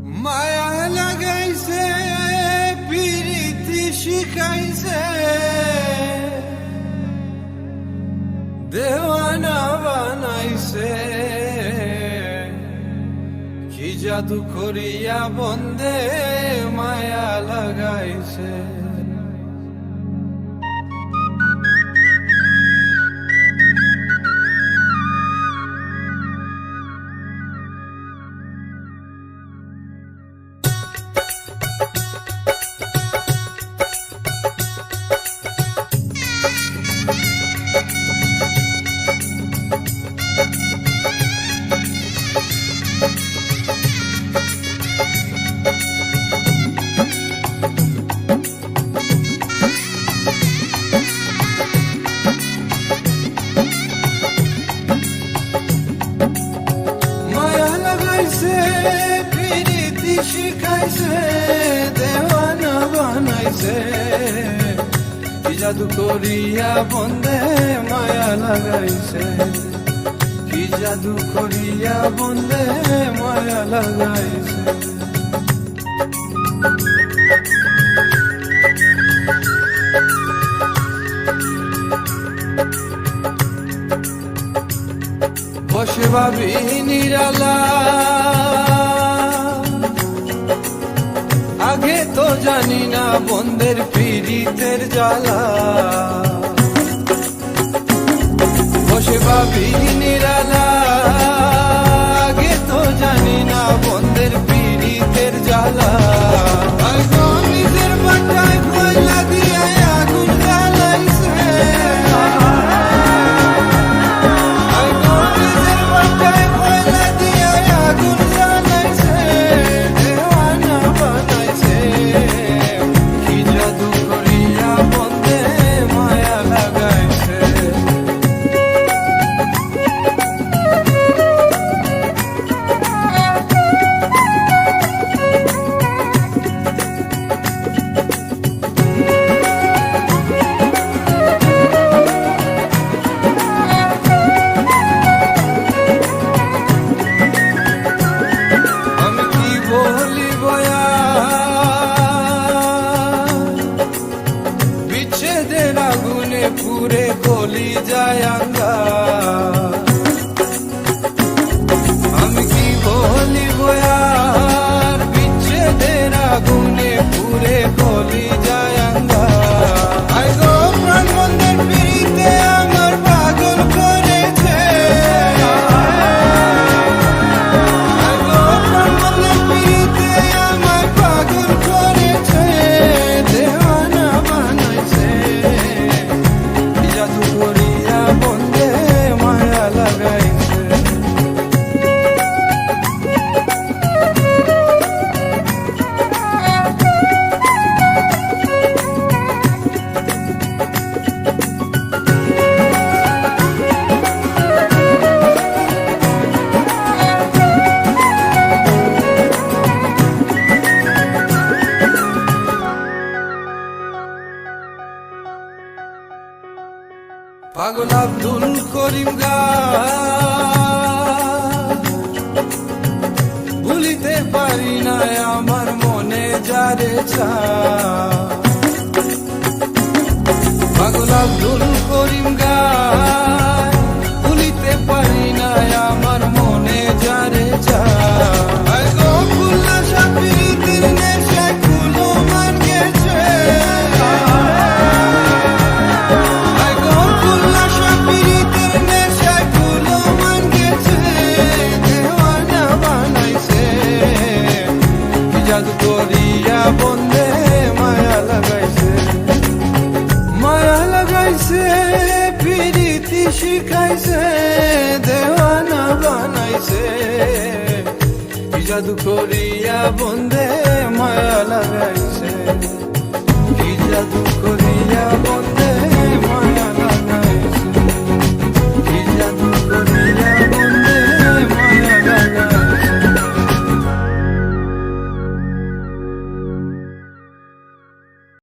মায়া লাগাইছে প্রীতি শিখাইছে দেওয়ানা বানাইছে কি জাদু করিয়া বন্দে মায়া লাগাইছে। প্রীতি শিখাইছে দেওয়ানা বানাইছে কি জাদু করিয়া বন্দে মায়া লাগাইছে কি জাদু করিয়া বন্দে মায়া লাগাইছে। বসে ভাবি নিরালা আগে তো জানি না বন্দের পীড়িতের জ্বালা। বসে ভাবি নিরালা আগে তো জানি না বন্দের পীড়িতের জ্বালা। নিজের বাটায় কয়লা দিয়া আগুন জ্বালাইছে আগুনে পুরে কলি যায় আঙ্গা। আমি কি বলিব আর বিচ্ছেদের আগুনে পুরে কলি যায় আঙ্গা। আই গো প্রাণ বন্ধের পিড়িতে আমার পাগল করেছে। আই গো প্রাণ বন্ধের পিড়িতে আমার পাগল করেছে দেওয়ানা বানাইছে জাদু করিয়া বন্দে মায়া লাগাইছে। পাগল আব্দুল করিম ভুলিতে পারি না আমার মনে যারে ছা। পাগল আব্দুল করিম ভুলিতে পারি না আমার মনে যারে ছা। জাদু করিয়া বন্দে মায়া লাগাইছে মায়া লাগাইছে প্রীতি শিখাইছে দেওয়ানা বানাইছে জাদু করিয়া বন্দে মায়া লাগাইছে।